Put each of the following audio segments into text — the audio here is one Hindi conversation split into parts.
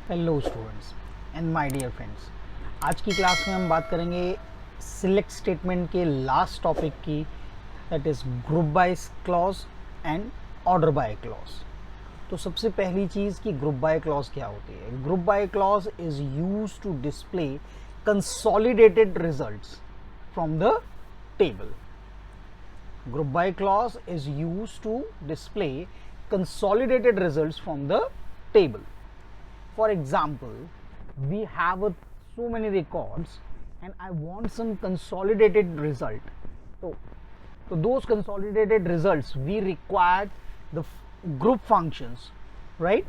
Hello students and my dear friends, आज की क्लास में हम बात करेंगे सिलेक्ट स्टेटमेंट के लास्ट टॉपिक की, that is group by clause and order by clause. तो सबसे पहली चीज़ कि ग्रुप बाय क्लॉज क्या होती है। Group by clause is use to display consolidated results from the table. Group by clause is used to display consolidated results from the table. For example, we have so many records and I want some consolidated result. So those consolidated results we require the group functions, right?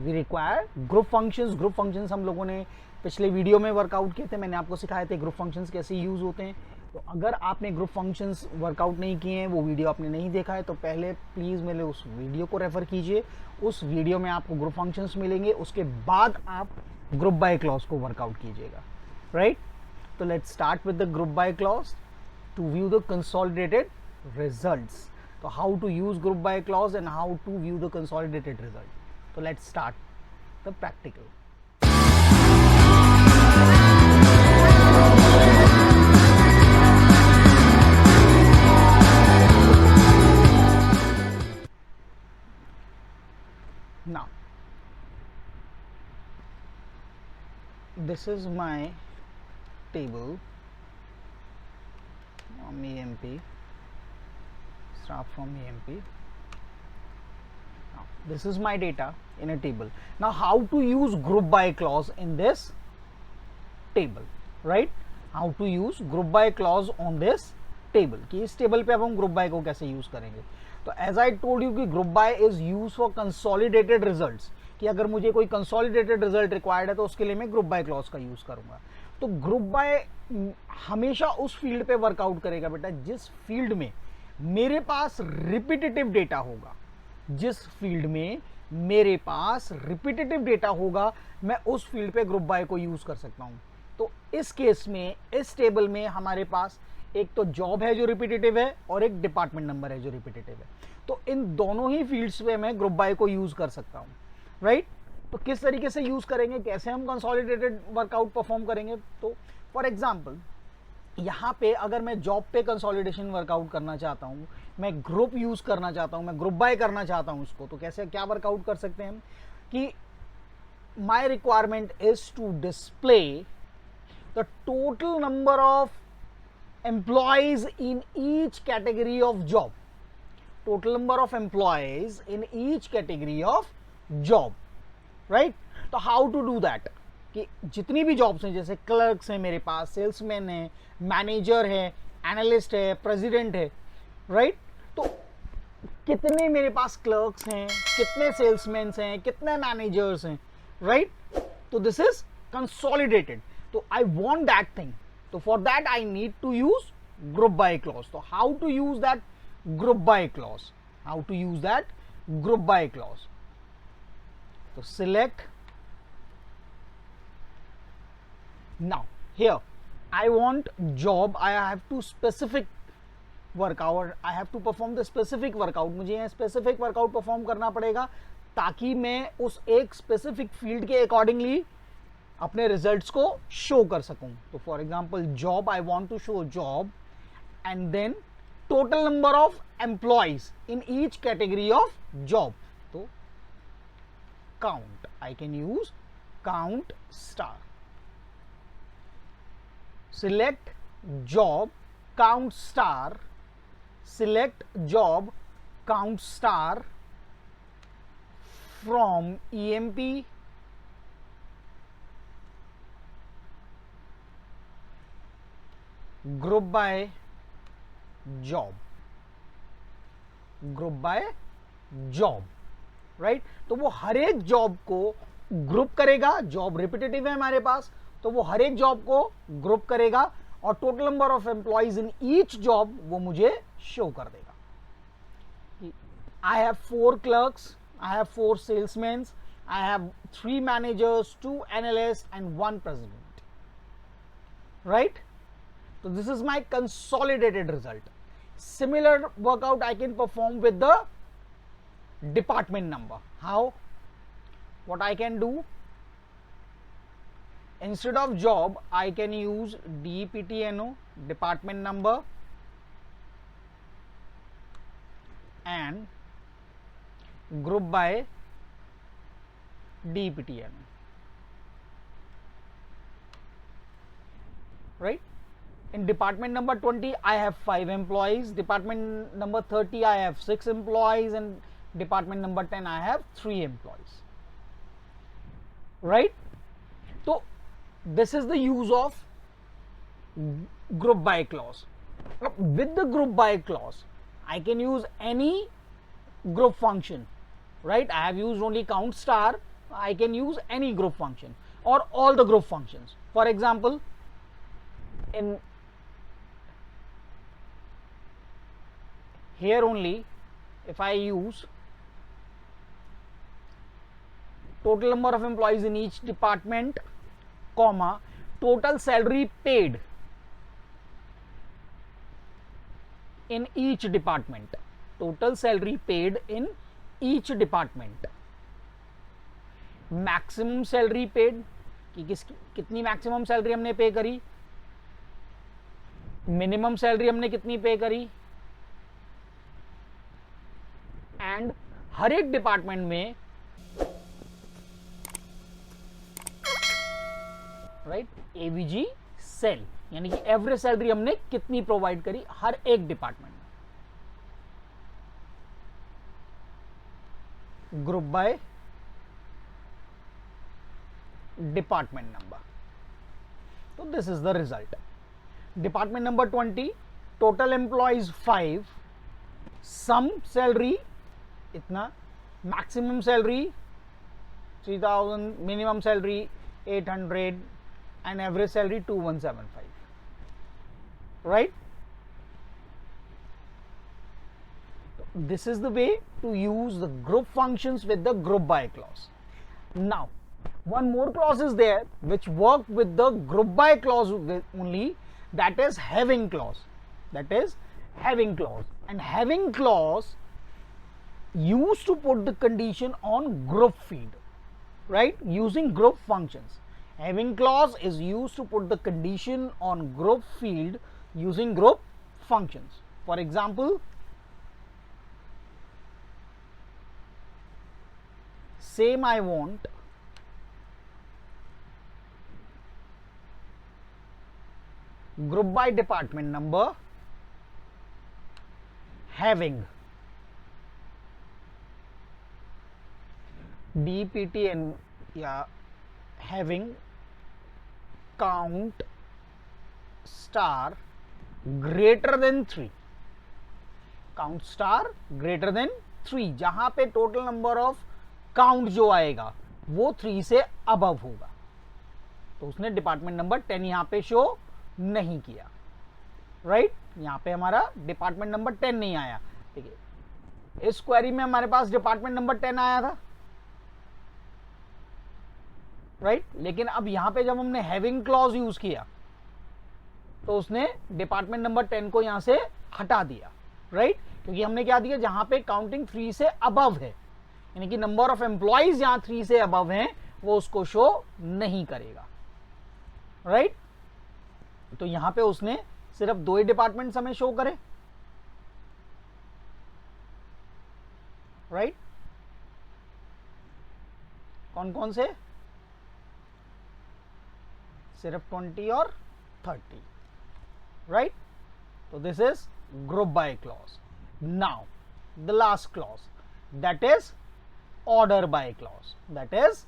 We require group functions. Group functions हम लोगों ने पिछले वीडियो में वर्कआउट किए थे, मैंने आपको सिखाए थे ग्रुप फंक्शंस कैसे यूज़ होते हैं। तो अगर आपने ग्रुप फंक्शंस वर्कआउट नहीं किए हैं, वो वीडियो आपने नहीं देखा है, तो पहले प्लीज़ मेरे उस वीडियो को रेफ़र कीजिए। उस वीडियो में आपको ग्रुप फंक्शंस मिलेंगे, उसके बाद आप ग्रुप बाय क्लॉज को वर्कआउट कीजिएगा, राइट? तो let's start with the group by clause to view the consolidated results. तो how to use group by clause and how to view the consolidated result. तो let's start the practical. Now, this is my table from EMP, start from EMP. Now, this is my data in a table. Now, how to use group by clause in this table, right? How to use group by clause on this table, कि इस टेबल पे अब हम ग्रुप बाय को कैसे यूज करेंगे। तो एज आई टोल्ड यू कि group by is use for consolidated results, कि अगर मुझे कोई कंसोलिडेटेड रिजल्ट रिक्वायर्ड है तो उसके लिए मैं ग्रुप बाय क्लॉज का यूज करूंगा। तो ग्रुप बाय हमेशा उस फील्ड पे वर्कआउट करेगा बेटा जिस फील्ड में मेरे पास रिपीटेटिव डेटा होगा। जिस फील्ड में मेरे पास रिपीटेटिव डेटा होगा, मैं उस फील्ड पे ग्रुप बाय को यूज कर सकता हूं। तो इस केस में इस टेबल में हमारे पास एक तो जॉब है जो रिपीटेटिव है और एक डिपार्टमेंट नंबर है जो रिपीटेटिव है। तो इन दोनों ही फील्ड्स पे मैं ग्रुप बाय को यूज कर सकता हूं, राइट? तो किस तरीके से यूज करेंगे, कैसे हम कंसोलिडेटेड वर्कआउट परफॉर्म करेंगे। तो फॉर एग्जांपल यहाँ पे अगर मैं जॉब पे कंसोलिडेशन वर्कआउट करना चाहता हूँ, मैं ग्रुप यूज करना चाहता हूँ, मैं ग्रुप बाय करना चाहता हूँ उसको, तो कैसे क्या वर्कआउट कर सकते हैं हम कि my requirement is to display the total number of employees in each category of job. Total number of employees in each category of job, right? तो how to do that कि जितनी भी जॉब्स हैं, जैसे क्लर्क्स हैं मेरे पास, सेल्समैन है, मैनेजर है, एनालिस्ट है, प्रेसिडेंट है, राइट? तो कितने मेरे पास क्लर्क्स हैं, कितने सेल्समैन हैं, कितने मैनेजर्स हैं, राइट? तो दिस इज कंसोलिडेटेड। तो आई वांट दैट थिंग, तो for that I need to use group by clause. तो how to use that group by clause, how to use that group by clause. तो select now here I want job, I have to specific workout, I have to perform the specific workout. मुझे यह स्पेसिफिक वर्कआउट परफॉर्म करना पड़ेगा ताकि मैं उस एक स्पेसिफिक फील्ड के अकॉर्डिंगली अपने रिजल्ट्स को शो कर सकूं। तो for example job, I want to show job and then total number of employees in each category of job. तो count, I can use count star. Select job count star, select job count star from EMP group by job, group by job, right? तो वो हर एक जॉब को ग्रुप करेगा। जॉब रिपीटेटिव है हमारे पास, तो वो हर एक जॉब को ग्रुप करेगा और total number of employees in each job वो मुझे शो कर देगा। I have 4 clerks, I have 4 salesman, I have 3 managers, 2 analyst and 1 president, right? So this is my consolidated result. Similar workout I can perform with the department number. How? What I can do? instead of job I can use DPTNO, department number, and group by DPTNO, right? In department number 20 I have 5 employees, department number 30 I have 6 employees, and department number 10 I have 3 employees, right? So this is the use of group by clause. Now, with the group by clause I can use any group function, right? I have used only count star, I can use any group function or all the group functions. For example, in here only, if I use total number of employees in each department, comma, total salary paid in each department, total salary paid in each department, maximum salary paid कि कितनी मैक्सिमम सैलरी हमने पे करी, मिनिमम सैलरी हमने कितनी पे करी, एंड हर एक डिपार्टमेंट में, राइट, एवीजी सेल यानी कि एवरेज सैलरी हमने कितनी प्रोवाइड करी हर एक डिपार्टमेंट में, ग्रुप बाय डिपार्टमेंट नंबर. तो this is the result. Department number 20, total employees 5, sum salary इतना, maximum salary 3000, minimum salary 800 and average salary 2175, right? This is the way to use the group functions with the group by clause. Now one more clause is there which work with the group by clause only, that is having clause. That is having clause, and having clause used to put the condition on group field, right, using group functions. Having clause is used to put the condition on group field using group functions. For example, same I want group by department number having DPT and having count star greater than 3, count star greater than 3, जहां पे टोटल नंबर ऑफ काउंट जो आएगा वो 3 से अबव होगा. तो उसने डिपार्टमेंट नंबर 10 यहां पे शो नहीं किया, राइट? यहां पे हमारा डिपार्टमेंट नंबर 10 नहीं आया. ठीक है, इस क्वेरी में हमारे पास डिपार्टमेंट नंबर 10 आया था, राइट? लेकिन अब यहां पे जब हमने हैविंग क्लॉज यूज किया तो उसने डिपार्टमेंट नंबर 10 को यहां से हटा दिया, राइट? क्योंकि हमने क्या दिया, जहां पे काउंटिंग 3 से अबव है, यानी कि नंबर ऑफ एम्प्लॉइज यहां 3 से अबव हैं, वो उसको शो नहीं करेगा, राइट? तो यहां पे उसने सिर्फ 2 ही डिपार्टमेंट्स हमें शो करे, राइट? कौन कौन से? सिर्फ 20 और 30, right? So this is group by clause. Now the last clause, that is order by clause. That is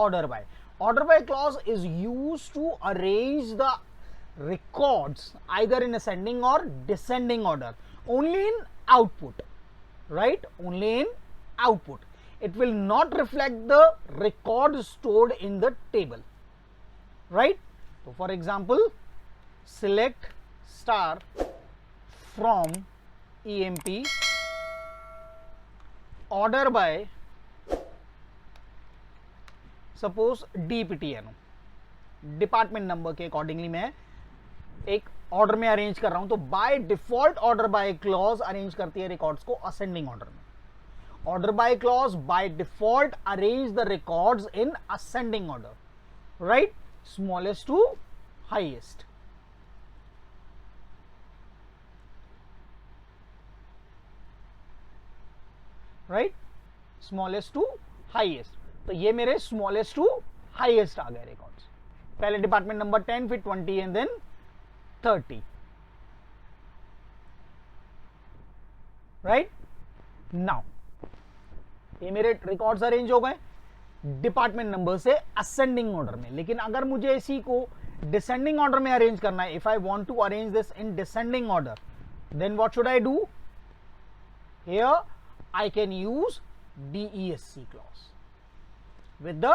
order by. Order by clause is used to arrange the records either in ascending or descending order, only in output, right? Only in output. It will not reflect the records stored in the table, right? So for example, select star from EMP order by suppose DPTNO, department number के अकॉर्डिंगली मैं एक ऑर्डर में अरेंज कर रहा हूं. तो by default order by clause arrange करती है रिकॉर्ड्स को असेंडिंग ऑर्डर में. Order by clause by default arrange the records in ascending order, right? Smallest to highest, right, smallest to highest. तो ये मेरे स्मॉलेस्ट टू हाईएस्ट आ गए रिकॉर्ड्स। पहले डिपार्टमेंट नंबर 10, फिर 20 एंड देन 30, राइट। नाउ ये मेरे रिकॉर्ड्स अरेंज हो गए डिपार्टमेंट नंबर से असेंडिंग ऑर्डर में। लेकिन अगर मुझे इसी को डिसेंडिंग ऑर्डर में अरेंज करना है, if I want to arrange this in descending order, then what should I do? Here I can use DESC clause with the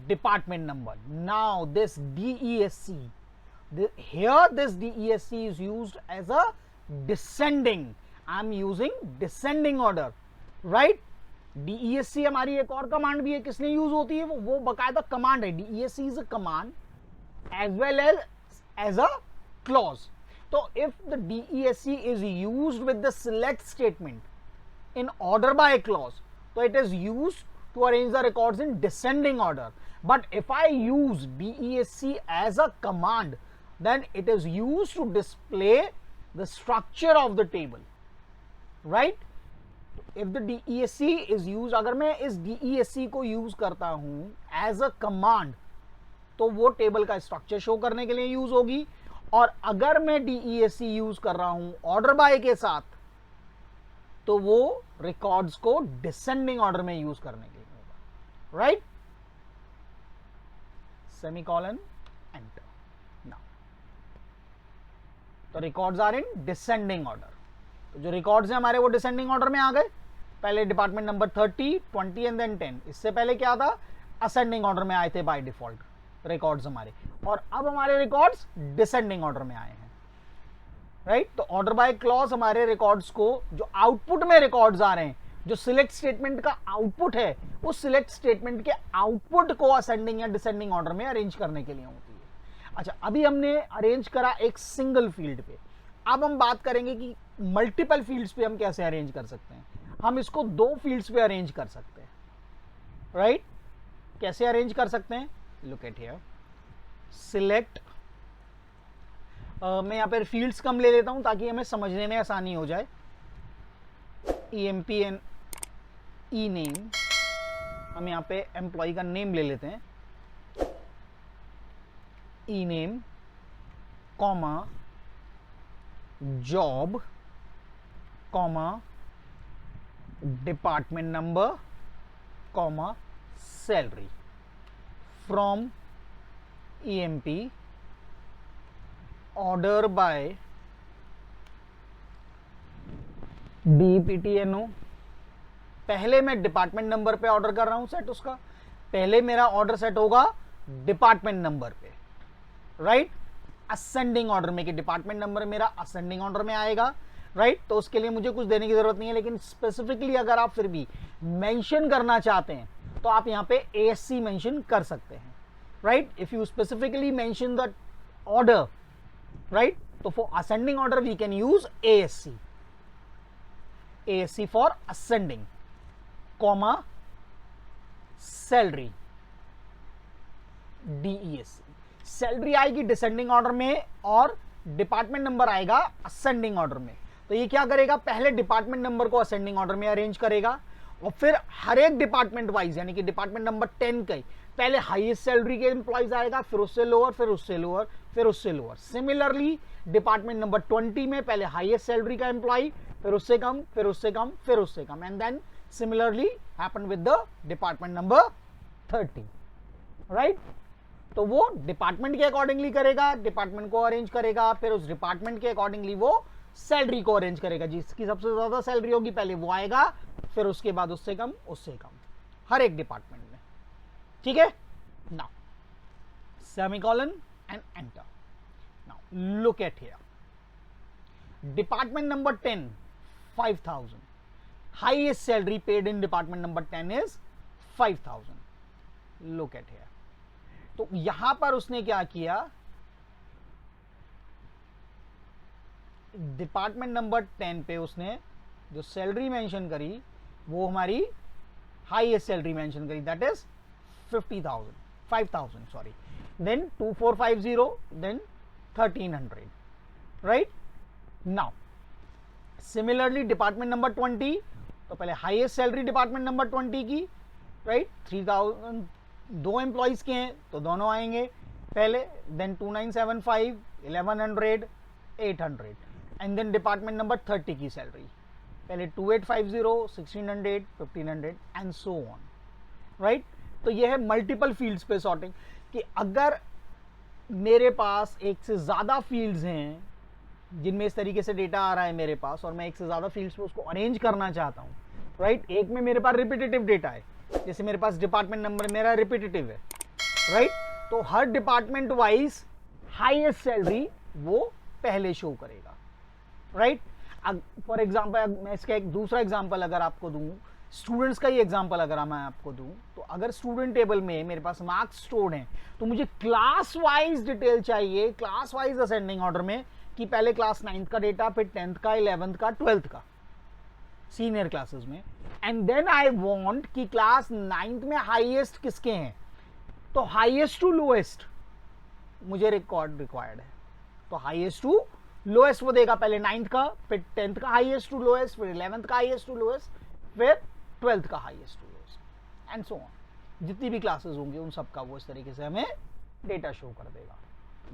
department number. Now this DESC, here this DESC is used as a descending. I am using descending order, right? DESC हमारी एक और कमांड भी है, किसने यूज होती है? वो बकायदा कमांड है। DESC is a command as well as a clause. तो if the DESC is used with the select statement in order by clause, so it is used to arrange the records in descending order. But if I use DESC as a command, then it is used to display the structure of the table, right? If the DESC is used, अगर मैं इस DESC को यूज करता हूं as a command, तो वो टेबल का स्ट्रक्चर शो करने के लिए यूज होगी। और अगर मैं DESC यूज कर रहा हूं ऑर्डर बाय के साथ, तो वो रिकॉर्ड्स को डिसेंडिंग ऑर्डर में यूज करने के लिए होगा, राइट। Semicolon enter. नाउ तो records are in descending order. तो जो रिकॉर्ड्स हैं हमारे वो डिसेंडिंग ऑर्डर में आ गए। पहले डिपार्टमेंट नंबर 30, 20 एंड देन 10। इससे पहले क्या था? असेंडिंग ऑर्डर में आए थे बाय डिफॉल्ट रिकॉर्ड्स हमारे, और अब हमारे रिकॉर्ड्स डिसेंडिंग ऑर्डर में आए हैं, राइट। तो ऑर्डर बाय क्लॉज हमारे रिकॉर्ड्स को, जो आउटपुट में रिकॉर्ड्स आ रहे हैं, जो सिलेक्ट स्टेटमेंट का आउटपुट है, उस सिलेक्ट स्टेटमेंट के आउटपुट को असेंडिंग या डिसेंडिंग ऑर्डर में अरेंज करने के लिए होती है। अच्छा, अभी हमने अरेंज करा एक सिंगल फील्ड पे। अब हम बात करेंगे कि मल्टीपल फील्ड्स पे हम कैसे अरेंज कर सकते हैं। हम इसको 2 फील्ड्स पे अरेंज कर सकते हैं, राइट। कैसे अरेंज कर सकते हैं? लुक एट हियर, सिलेक्ट, मैं यहाँ पर फील्ड्स कम ले लेता हूं ताकि हमें समझने में आसानी हो जाए। EMP एंड ई नेम, हम यहाँ पे एम्प्लॉय का नेम ले लेते हैं, E name comma job comma department number comma salary from EMP order by DPTNO। पहले मैं डिपार्टमेंट नंबर पे ऑर्डर कर रहा हूं सेट, उसका पहले मेरा ऑर्डर सेट होगा डिपार्टमेंट नंबर पे, राइट। असेंडिंग ऑर्डर में, कि डिपार्टमेंट नंबर मेरा असेंडिंग ऑर्डर में आएगा, राइट। तो उसके लिए मुझे कुछ देने की जरूरत नहीं है, लेकिन स्पेसिफिकली अगर आप फिर भी मेंशन करना चाहते हैं तो आप यहाँ पे ASC मेंशन कर सकते हैं, right. If you specifically mention the order, right? So for ascending order we can use ASC, ASC for ascending, comma salary DESC। Salary आएगी डिसेंडिंग ऑर्डर में और डिपार्टमेंट नंबर आएगा असेंडिंग ऑर्डर में। तो ये क्या करेगा? पहले डिपार्टमेंट नंबर को असेंडिंग ऑर्डर में अरेंज करेगा और फिर हर एक डिपार्टमेंट वाइज, यानी कि डिपार्टमेंट नंबर 10 के पहले हाईएस्ट सैलरी के एम्प्लॉइज आएगा, फिर उससे लोअर, फिर उससे लोअर, फिर उससे लोअर। सिमिलरली डिपार्टमेंट नंबर 20 में पहले हाईएस्ट सैलरी का एम्प्लॉय, फिर उससे कम, फिर उससे कम, फिर उससे कम, and then similarly happen with the department number 30, right. तो वो डिपार्टमेंट के अकॉर्डिंगली करेगा, डिपार्टमेंट को अरेंज करेगा, फिर उस डिपार्टमेंट के अकॉर्डिंगली वो सैलरी को अरेंज करेगा। जिसकी सबसे ज्यादा सैलरी होगी पहले वो आएगा, फिर उसके बाद उससे कम, उससे कम, हर एक डिपार्टमेंट में, ठीक है। Now semicolon and enter. Now look at here, department number 10 5000, highest salary paid in department number 10 is 5000। Look at here, तो यहां पर उसने क्या किया, डिपार्टमेंट नंबर 10 पे उसने जो सैलरी मेंशन करी वो हमारी हाईएस्ट सैलरी मेंशन करी, that is 50,000, 5000, sorry, then 2450, then 1300, right? Now similarly department number 20, तो पहले हाईएस्ट सैलरी डिपार्टमेंट नंबर 20 की, राइट, 3000, 2 एम्प्लॉइज के हैं तो दोनों आएंगे पहले, then 2975, 1100, 800, and then department number 30 की सैलरी पहले 2850, 1600, 1500 एंड सो ऑन, राइट? तो ये है मल्टीपल फील्ड्स पे सॉर्टिंग, कि अगर मेरे पास एक से ज़्यादा फील्ड्स हैं जिनमें इस तरीके से डेटा आ रहा है मेरे पास, और मैं एक से ज़्यादा फील्ड्स पे उसको अरेंज करना चाहता हूँ, राइट? एक में मेरे पास रिपीटेटिव डेटा है, जैसे मेरे पास डिपार्टमेंट नंबर मेरा रिपीटेटिव है, राइट? तो हर डिपार्टमेंट वाइज हाईएस्ट सैलरी वो पहले शो करेगा, राइट? फॉर एग्जाम्पल मैं इसका एक दूसरा एग्जाम्पल अगर आपको दूं, स्टूडेंट्स का ही एग्जाम्पल अगर मैं आपको दूं, तो अगर स्टूडेंट टेबल में मेरे पास मार्क्स स्टोर्ड हैं, तो मुझे क्लास वाइज डिटेल चाहिए, क्लास वाइज असेंडिंग ऑर्डर में, कि पहले क्लास 9th का डेटा, फिर 10th का, 11th का, 12th का, सीनियर क्लासेस में, एंड देन आई वांट कि क्लास 9th में हाईएस्ट किसके हैं, तो हाईएस्ट टू लोएस्ट मुझे रिकॉर्ड रिक्वायर्ड है, तो हाईएस्ट टू लोएस्ट वो देगा, पहले 9th का, फिर 10th का हाईएस्ट टू लोएस्ट, फिर 11th का हाईएस्ट टू लोएस्ट, फिर 12th का highest to lowest, and so on. जितनी भी क्लासेस होंगी उन सब का वो इस तरीके से हमें डेटा शो कर देगा।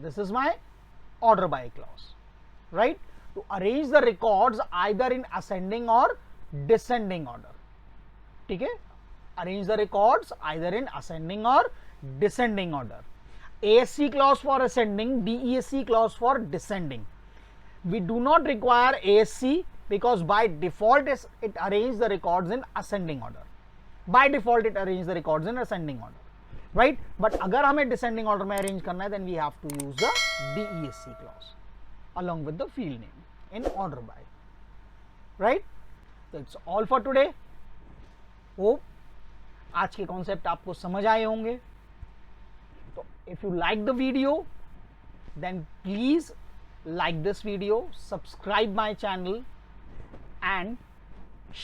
This is my order by clause, right? To arrange the records either in ascending or descending order, ठीक है? Arrange the records either in ascending or descending order. ASC clause for ascending, DESC clause for descending. We do not require ASC because by default it arranges the records in ascending order. By default it arranges the records in ascending order, right? But अगर हमें descending order में arrange करना है, then we have to use the DESC clause along with the field name in order by, right? So it's all for today. Hope आज के कॉन्सेप्ट आपको समझ आए होंगे। तो if you like the video, then please like this video, subscribe my channel and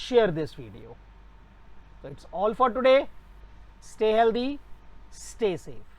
share this video. So it's all for today. Stay healthy, stay safe.